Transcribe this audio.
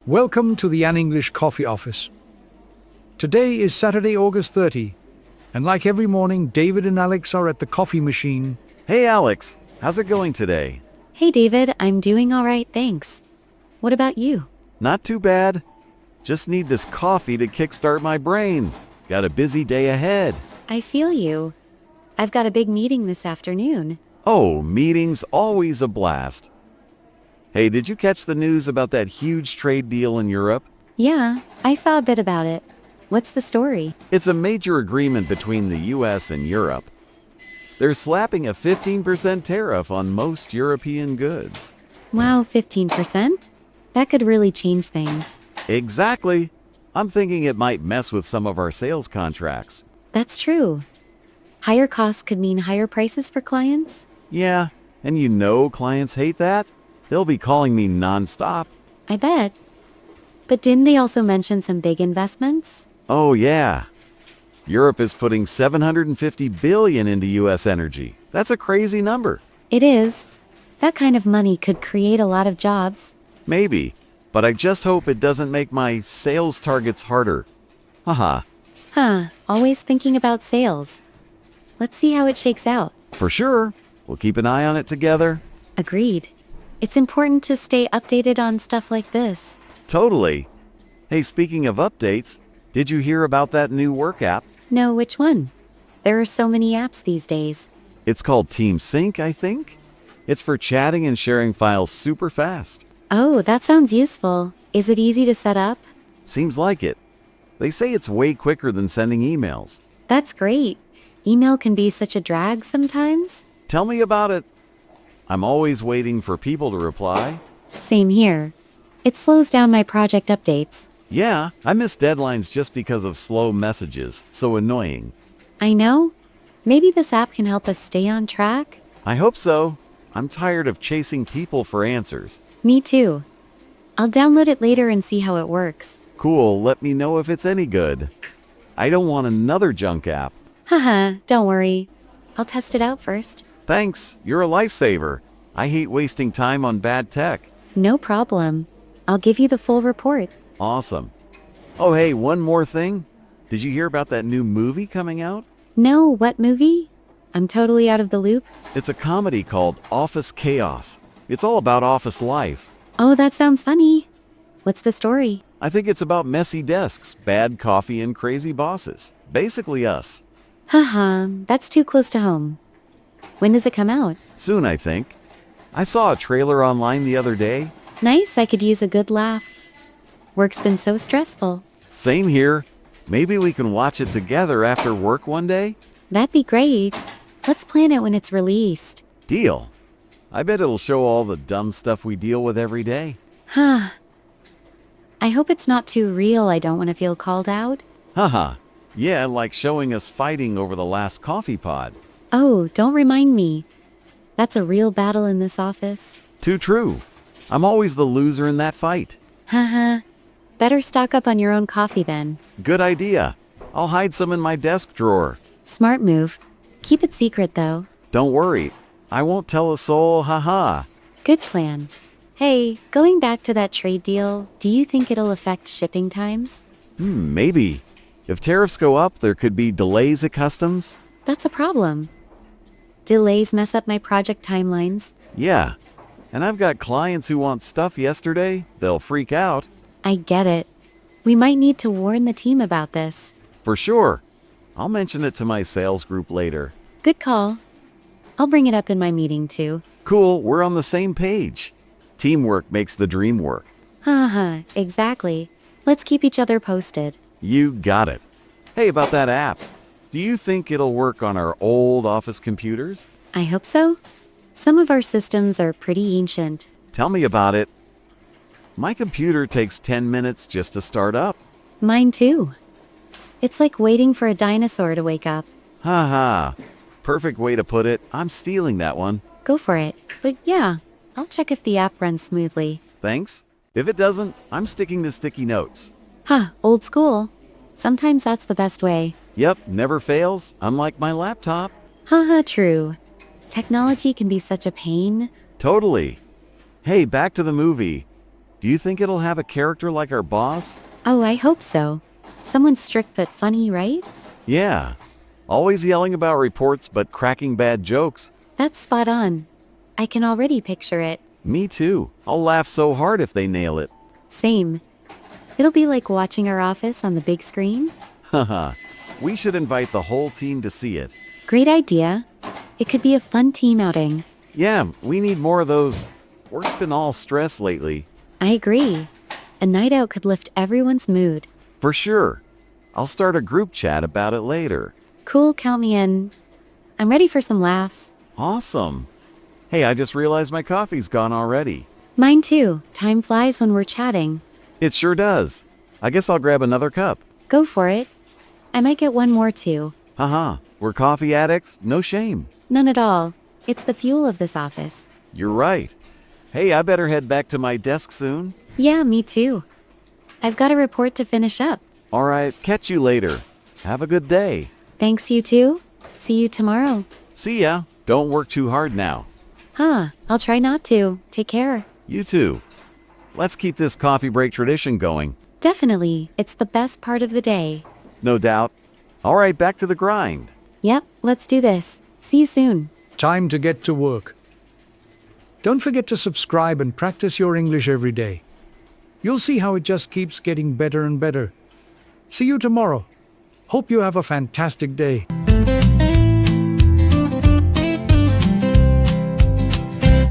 Welcome to the An English Coffee Office. Today is Saturday, August 30, and like every morning, David and Alex are at the coffee machine. Hey Alex, how's it going today? Hey David, I'm doing all right, thanks. What about you? Not too bad. Just need this coffee to kickstart my brain. Got a busy day ahead. I feel you. I've got a big meeting this afternoon. Oh, meetings always a blast. Hey, did you catch the news about that huge trade deal in Europe? Yeah, I saw a bit about it. What's the story? It's a major agreement between the US and Europe. They're slapping a 15% tariff on most European goods. Wow, 15%? That could really change things. Exactly. I'm thinking it might mess with some of our sales contracts. That's true. Higher costs could mean higher prices for clients? Yeah, and you know clients hate that. They'll be calling me nonstop. I bet. But didn't they also mention some big investments? Oh yeah. Europe is putting $750 billion into US energy. That's a crazy number. It is. That kind of money could create a lot of jobs. Maybe, but I just hope it doesn't make my sales targets harder. Haha. Always thinking about sales. Let's see how it shakes out. For sure. We'll keep an eye on it together. Agreed. It's important to stay updated on stuff like this. Totally. Hey, speaking of updates, did you hear about that new work app? No, which one? There are so many apps these days. It's called Team Sync, I think. It's for chatting and sharing files super fast. Oh, that sounds useful. Is it easy to set up? Seems like it. They say it's way quicker than sending emails. That's great. Email can be such a drag sometimes. Tell me about it. I'm always waiting for people to reply. Same here. It slows down my project updates. Yeah, I miss deadlines just because of slow messages. So annoying. I know. Maybe this app can help us stay on track? I hope so. I'm tired of chasing people for answers. Me too. I'll download it later and see how it works. Cool, let me know if it's any good. I don't want another junk app. Don't worry. I'll test it out first. Thanks, you're a lifesaver. I hate wasting time on bad tech. No problem. I'll give you the full report. Awesome. Oh hey, one more thing. Did you hear about that new movie coming out? No, what movie? I'm totally out of the loop. It's a comedy called Office Chaos. It's all about office life. Oh, that sounds funny. What's the story? I think it's about messy desks, bad coffee, and crazy bosses. Basically us. That's too close to home. When does it come out? Soon, I think. I saw a trailer online the other day. Nice, I could use a good laugh. Work's been so stressful. Same here. Maybe we can watch it together after work one day? That'd be great. Let's plan it when it's released. Deal. I bet it'll show all the dumb stuff we deal with every day. I hope it's not too real. I don't want to feel called out. Yeah, like showing us fighting over the last coffee pod. Oh, don't remind me. That's a real battle in this office. Too true. I'm always the loser in that fight. Better stock up on your own coffee then. Good idea. I'll hide some in my desk drawer. Smart move. Keep it secret though. Don't worry. I won't tell a soul, Good plan. Hey, going back to that trade deal, do you think it'll affect shipping times? Maybe. If tariffs go up, there could be delays at customs. That's a problem. Delays mess up my project timelines. Yeah. And I've got clients who want stuff yesterday. They'll freak out. I get it. We might need to warn the team about this. For sure. I'll mention it to my sales group later. Good call. I'll bring it up in my meeting too. Cool, we're on the same page. Teamwork makes the dream work. Exactly. Let's keep each other posted. You got it. Hey, about that app. Do you think it'll work on our old office computers? I hope so. Some of our systems are pretty ancient. Tell me about it. My computer takes 10 minutes just to start up. Mine too. It's like waiting for a dinosaur to wake up. Perfect way to put it. I'm stealing that one. Go for it. But yeah, I'll check if the app runs smoothly. Thanks. If it doesn't, I'm sticking to sticky notes. Old school. Sometimes that's the best way. Yep, never fails, unlike my laptop. True. Technology can be such a pain. Totally. Hey, back to the movie. Do you think it'll have a character like our boss? Oh, I hope so. Someone strict but funny, right? Yeah. Always yelling about reports but cracking bad jokes. That's spot on. I can already picture it. Me too. I'll laugh so hard if they nail it. Same. It'll be like watching our office on the big screen. Haha. We should invite the whole team to see it. Great idea. It could be a fun team outing. Yeah, we need more of those. Work's been all stress lately. I agree. A night out could lift everyone's mood. For sure. I'll start a group chat about it later. Cool, count me in. I'm ready for some laughs. Awesome. Hey, I just realized my coffee's gone already. Mine too. Time flies when we're chatting. It sure does. I guess I'll grab another cup. Go for it. I might get one more too. Haha, we're coffee addicts? No shame. None at all. It's the fuel of this office. You're right. Hey, I better head back to my desk soon. Yeah, me too. I've got a report to finish up. All right, catch you later. Have a good day. Thanks, you too. See you tomorrow. See ya. Don't work too hard now. Huh, I'll try not to. Take care. You too. Let's keep this coffee break tradition going. Definitely. It's the best part of the day. No doubt. All right, back to the grind. Yep, let's do this. See you soon. Time to get to work. Don't forget to subscribe and practice your English every day. You'll see how it just keeps getting better and better. See you tomorrow. Hope you have a fantastic day.